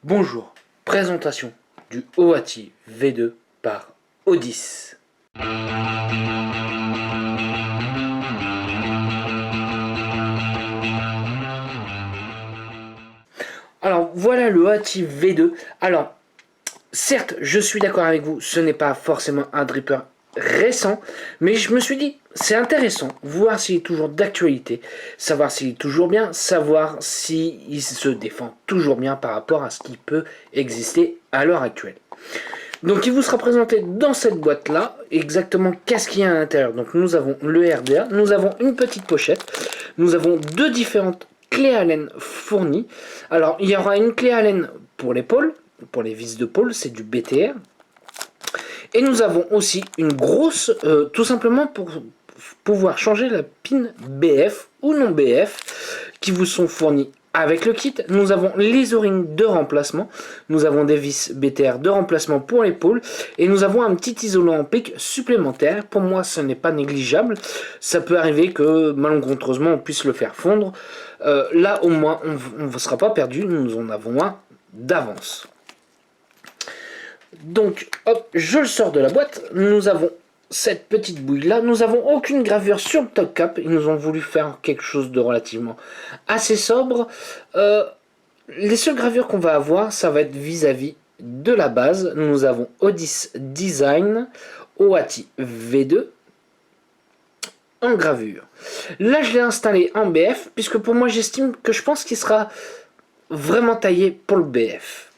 Bonjour, présentation du OATI V2 par Odyss. Alors voilà le OATI V2. Alors, certes, je suis d'accord avec vous, ce n'est pas forcément un dripper récent, mais je me suis dit, c'est intéressant, voir s'il est toujours d'actualité, savoir s'il est toujours bien, savoir s'il se défend toujours bien par rapport à ce qui peut exister à l'heure actuelle. Donc il vous sera présenté dans cette boîte là, exactement qu'est-ce qu'il y a à l'intérieur. Donc nous avons le RDA, nous avons une petite pochette, nous avons deux différentes clés Allen fournies. Alors il y aura une clé Allen pour les pôles, pour les vis de pôle, c'est du BTR. Et nous avons aussi une grosse, tout simplement pour pouvoir changer la pin BF ou non BF qui vous sont fournis avec le kit. Nous avons les O-rings de remplacement, nous avons des vis BTR de remplacement pour l'épaule et nous avons un petit isolant en pic supplémentaire. Pour moi ce n'est pas négligeable, ça peut arriver que malencontreusement on puisse le faire fondre. Là au moins on ne sera pas perdu, nous en avons un d'avance. Donc, hop, je le sors de la boîte. Nous avons cette petite bouille là. Nous n'avons aucune gravure sur le top cap. Ils nous ont voulu faire quelque chose de relativement assez sobre. Les seules gravures qu'on va avoir, ça va être vis-à-vis de la base. Nous avons Odyss Design, OATI V2 en gravure. Là, je l'ai installé en BF, puisque pour moi, j'estime que je pense qu'il sera vraiment taillé pour le BF.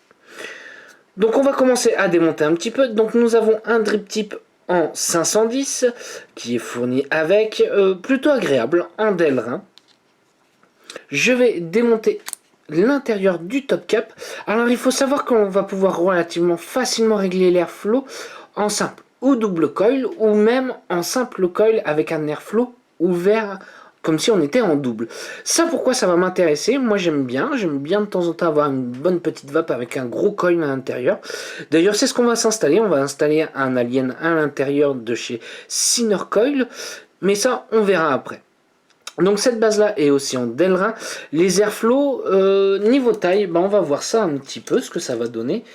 Donc on va commencer à démonter un petit peu. Donc nous avons un drip tip en 510 qui est fourni avec, plutôt agréable, en Delrin. Je vais démonter l'intérieur du top cap. Alors il faut savoir qu'on va pouvoir relativement facilement régler l'airflow en simple ou double coil ou même en simple coil avec un airflow ouvert comme si on était en double. Ça, pourquoi ça va m'intéresser? Moi, j'aime bien de temps en temps avoir une bonne petite vape avec un gros coil à l'intérieur. D'ailleurs, c'est ce qu'on va s'installer. On va installer un Alien à l'intérieur de chez Cinercoil, mais ça, on verra après. Donc cette base-là est aussi en Delrin. Les airflows, niveau taille, on va voir ça un petit peu, ce que ça va donner.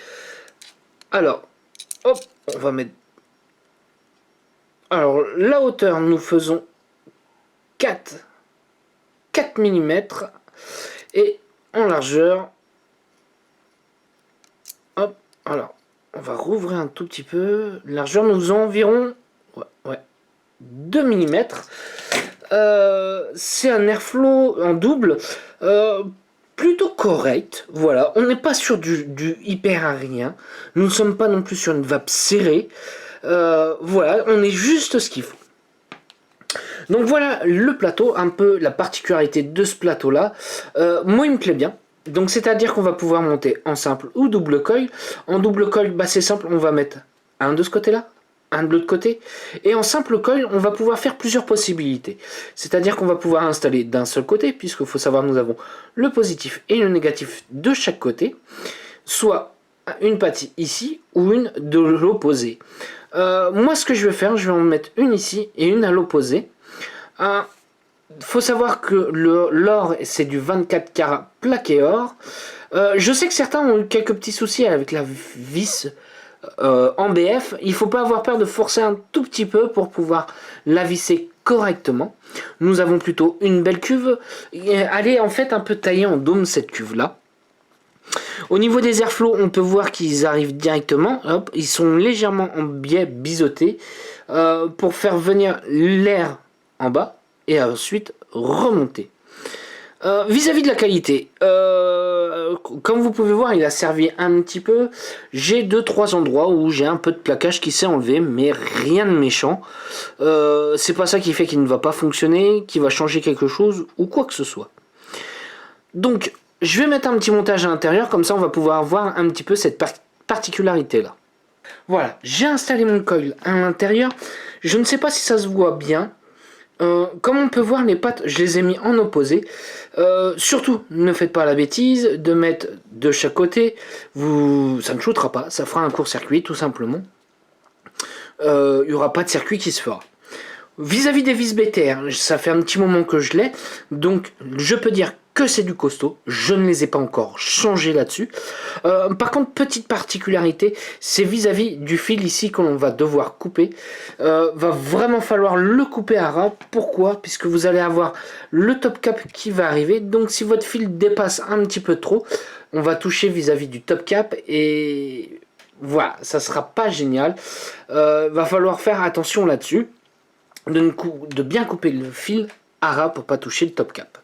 Alors, hop, on va mettre... Alors, la hauteur, nous faisons 4 mm et en largeur, hop, alors on va rouvrir un tout petit peu. Largeur nous environ 2 mm. C'est un airflow en double plutôt correct. Voilà, on n'est pas sur du hyper aérien, nous ne sommes pas non plus sur une vape serrée. Voilà, on est juste ce qu'il faut. Donc voilà le plateau, un peu la particularité de ce plateau là. Moi il me plaît bien. Donc c'est à dire qu'on va pouvoir monter en simple ou double coil. En double coil, c'est simple, on va mettre un de ce côté là, un de l'autre côté. Et en simple coil, on va pouvoir faire plusieurs possibilités. C'est à dire qu'on va pouvoir installer d'un seul côté, puisqu'il faut savoir que nous avons le positif et le négatif de chaque côté. Soit une partie ici ou une de l'opposé. Moi ce que je vais faire, je vais en mettre une ici et une à l'opposé. Faut savoir que l'or c'est du 24 carats plaqué or. Je sais que certains ont eu quelques petits soucis avec la vis en BF. Il faut pas avoir peur de forcer un tout petit peu pour pouvoir la visser correctement. Nous avons plutôt une belle cuve. Elle est en fait un peu taillée en dôme, cette cuve là. Au niveau des airflows, on peut voir qu'ils arrivent directement. Hop, ils sont légèrement en biais biseautés pour faire venir l'air en bas et ensuite remonter. Vis-à-vis de la qualité, comme vous pouvez voir, il a servi un petit peu. J'ai 2-3 endroits où j'ai un peu de plaquage qui s'est enlevé, mais rien de méchant. C'est pas ça qui fait qu'il ne va pas fonctionner, qu'il va changer quelque chose ou quoi que ce soit. Donc, je vais mettre un petit montage à l'intérieur, comme ça on va pouvoir voir un petit peu cette particularité là. Voilà, j'ai installé mon coil à l'intérieur. Je ne sais pas si ça se voit bien. Comme on peut voir, les pattes, je les ai mis en opposé. Surtout, ne faites pas la bêtise de mettre de chaque côté. Ça ne shootera pas, ça fera un court-circuit tout simplement. Il n'y aura pas de circuit qui se fera. Vis-à-vis des vis BTR, ça fait un petit moment que je l'ai, donc je peux dire que c'est du costaud. Je ne les ai pas encore changés là-dessus. Par contre, petite particularité, c'est vis-à-vis du fil ici que l'on va devoir couper. Va vraiment falloir le couper à ras. Pourquoi? Puisque vous allez avoir le top cap qui va arriver. Donc si votre fil dépasse un petit peu trop, on va toucher vis-à-vis du top cap et voilà, ça sera pas génial. Va falloir faire attention là-dessus, de bien couper le fil à ras pour pas toucher le top cap.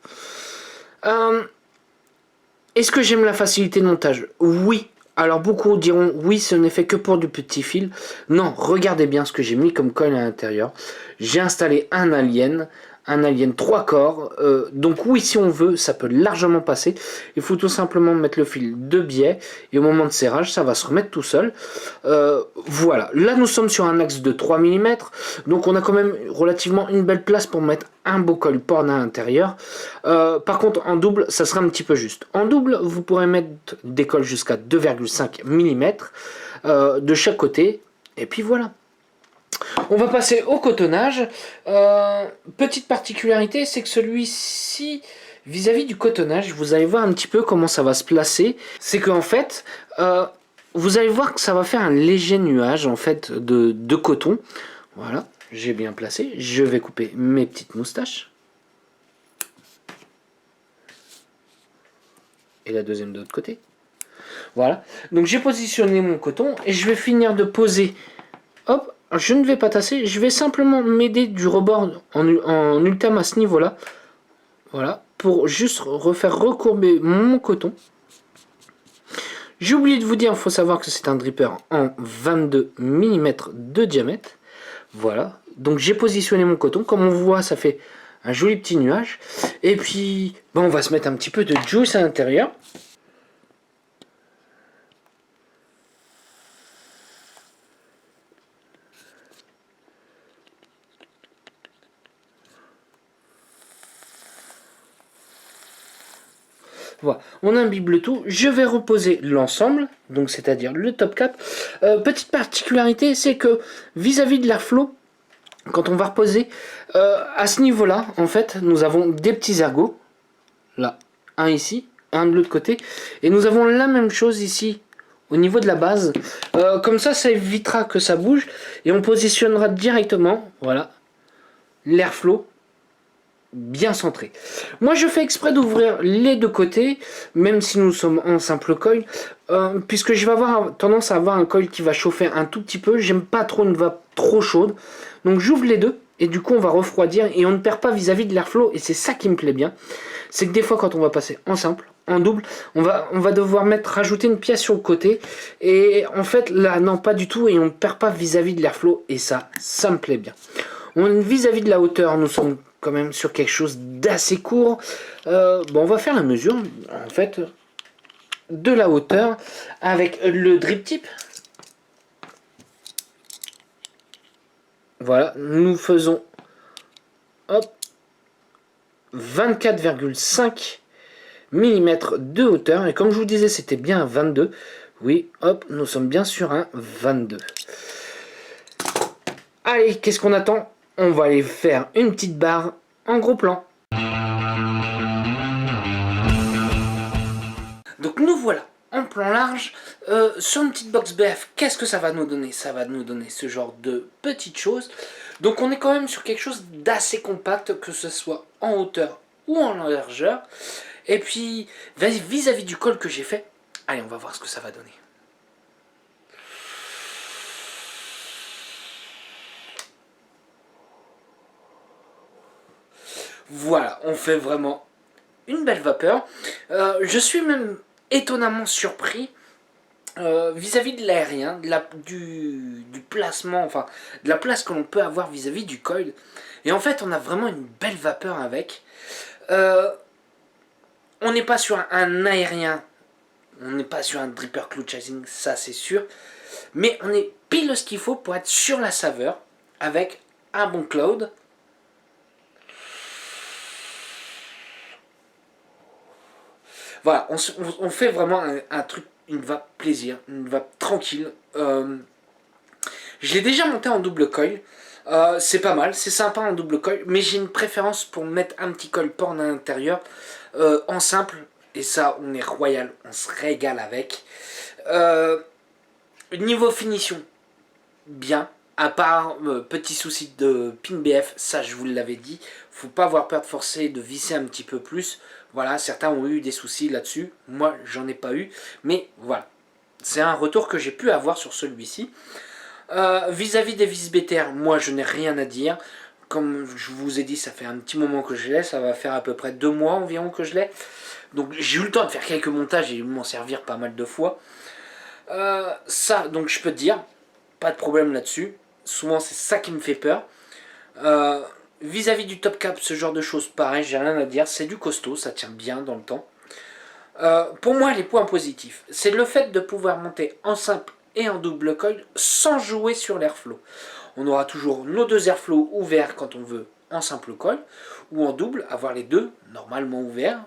Est-ce que j'aime la facilité de montage? Oui. Alors beaucoup diront oui, ce n'est fait que pour du petit fil. Non, regardez bien ce que j'ai mis comme coil à l'intérieur. J'ai installé un Alien 3 corps. Donc oui, si on veut, ça peut largement passer. Il faut tout simplement mettre le fil de biais et au moment de serrage, ça va se remettre tout seul. Voilà. Là, nous sommes sur un axe de 3 mm. Donc on a quand même relativement une belle place pour mettre un beau col porn à l'intérieur. Par contre, en double, ça sera un petit peu juste. En double, vous pourrez mettre des cols jusqu'à 2,5 mm de chaque côté. Et puis voilà. On va passer au cotonnage. Petite particularité, c'est que celui-ci, vis-à-vis du cotonnage, vous allez voir un petit peu comment ça va se placer. C'est qu'en fait, vous allez voir que ça va faire un léger nuage en fait de coton. Voilà, j'ai bien placé. Je vais couper mes petites moustaches. Et la deuxième de l'autre côté. Voilà, donc j'ai positionné mon coton et je vais finir de poser. Hop, je ne vais pas tasser, je vais simplement m'aider du rebord en ultime à ce niveau-là. Voilà, pour juste refaire recourber mon coton. J'ai oublié de vous dire, il faut savoir que c'est un dripper en 22 mm de diamètre. Voilà, donc j'ai positionné mon coton. Comme on voit, ça fait un joli petit nuage. Et puis, bon, on va se mettre un petit peu de juice à l'intérieur. Voilà, on imbibe le tout. Je vais reposer l'ensemble, donc c'est-à-dire le top cap. Petite particularité, c'est que vis-à-vis de l'airflow, quand on va reposer, à ce niveau-là, en fait, nous avons des petits ergots. Là, un ici, un de l'autre côté. Et nous avons la même chose ici, au niveau de la base. Comme ça évitera que ça bouge. Et on positionnera directement, voilà, l'airflow bien centré. Moi je fais exprès d'ouvrir les deux côtés, même si nous sommes en simple coil, puisque je vais avoir tendance à avoir un coil qui va chauffer un tout petit peu. J'aime pas trop une vape trop chaude, donc j'ouvre les deux et du coup on va refroidir et on ne perd pas vis-à-vis de l'airflow. Et c'est ça qui me plaît bien, c'est que des fois quand on va passer en simple, en double, on va devoir rajouter une pièce sur le côté, et en fait là non, pas du tout, et on ne perd pas vis-à-vis de l'airflow, et ça me plaît bien. Vis-à-vis de la hauteur, nous sommes quand même sur quelque chose d'assez court. Bon, on va faire la mesure, en fait, de la hauteur avec le drip tip. Voilà, nous faisons, hop, 24,5 mm de hauteur. Et comme je vous disais, c'était bien un 22. Oui, hop, nous sommes bien sur un 22. Allez, qu'est-ce qu'on attend? On va aller faire une petite barre en gros plan. Donc nous voilà en plan large. Sur une petite box BF, qu'est-ce que ça va nous donner? Ça va nous donner ce genre de petites choses. Donc on est quand même sur quelque chose d'assez compact, que ce soit en hauteur ou en largeur. Et puis vis-à-vis du col que j'ai fait, allez, on va voir ce que ça va donner. Voilà, on fait vraiment une belle vapeur. Je suis même étonnamment surpris vis-à-vis de l'aérien, du placement, enfin de la place que l'on peut avoir vis-à-vis du coil. Et en fait, on a vraiment une belle vapeur avec. On n'est pas sur un aérien, on n'est pas sur un dripper cloud chasing, ça c'est sûr. Mais on est pile ce qu'il faut pour être sur la saveur avec un bon cloud. Voilà, on fait vraiment un truc, une vape plaisir, une vape tranquille. Je l'ai déjà monté en double coil. C'est pas mal, c'est sympa en double coil, mais j'ai une préférence pour mettre un petit coil porn à l'intérieur. en simple, et ça on est royal, on se régale avec. Euh, Niveau finition, bien. À part petit souci de pin BF, ça je vous l'avais dit, faut pas avoir peur de forcer, de visser un petit peu plus. Voilà, certains ont eu des soucis là-dessus, moi j'en ai pas eu, mais voilà. C'est un retour que j'ai pu avoir sur celui-ci. Vis-à-vis des vis BTR, moi je n'ai rien à dire. Comme je vous ai dit, ça fait un petit moment que je l'ai, ça va faire à peu près 2 mois environ que je l'ai. Donc j'ai eu le temps de faire quelques montages et de m'en servir pas mal de fois. Ça, donc je peux te dire, pas de problème là-dessus. Souvent c'est ça qui me fait peur. Euh, Vis-à-vis du top cap, ce genre de choses, pareil, j'ai rien à dire. C'est du costaud, ça tient bien dans le temps. Pour moi, les points positifs, c'est le fait de pouvoir monter en simple et en double coil sans jouer sur l'airflow. On aura toujours nos deux airflows ouverts quand on veut en simple coil ou en double, avoir les deux normalement ouverts.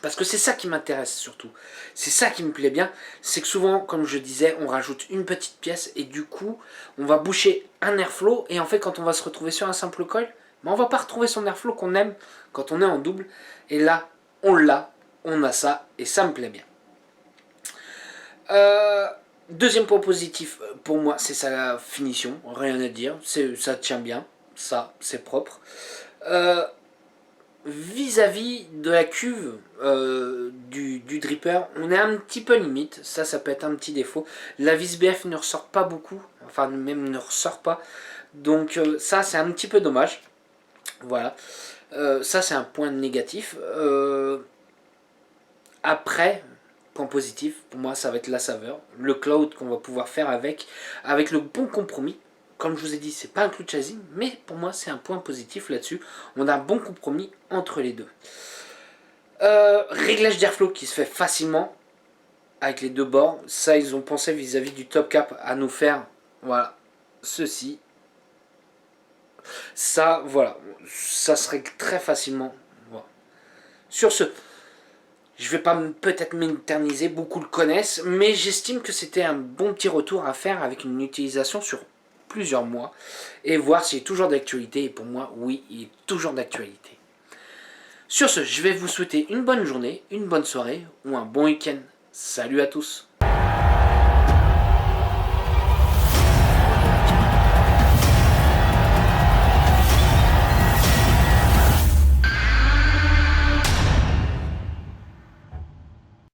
Parce que c'est ça qui m'intéresse surtout. C'est ça qui me plaît bien. C'est que souvent, comme je disais, on rajoute une petite pièce et du coup, on va boucher un airflow. Et en fait, quand on va se retrouver sur un simple coil, ben, on va pas retrouver son airflow qu'on aime quand on est en double. Et là, on l'a, on a ça et ça me plaît bien. Deuxième point positif pour moi, c'est sa finition. Rien à dire. Ça tient bien. Ça, c'est propre. Vis-à-vis de la cuve du dripper, on est un petit peu limite, ça peut être un petit défaut. La vis BF ne ressort pas beaucoup, enfin même ne ressort pas, donc ça c'est un petit peu dommage. Voilà, ça c'est un point négatif. Après, point positif, pour moi ça va être la saveur, le cloud qu'on va pouvoir faire avec le bon compromis. Comme je vous ai dit, c'est pas un clou de chasing, mais pour moi c'est un point positif là-dessus. On a un bon compromis entre les deux. Réglage d'airflow qui se fait facilement avec les deux bords. Ça, ils ont pensé vis-à-vis du top cap à nous faire, voilà, ceci. Ça, voilà, ça se règle très facilement. Voilà. Sur ce, je vais pas peut-être m'éterniser, beaucoup le connaissent, mais j'estime que c'était un bon petit retour à faire avec une utilisation sur plusieurs mois et voir s'il est toujours d'actualité. Et pour moi, oui, il est toujours d'actualité. Sur ce, je vais vous souhaiter une bonne journée, une bonne soirée ou un bon week-end. Salut à tous!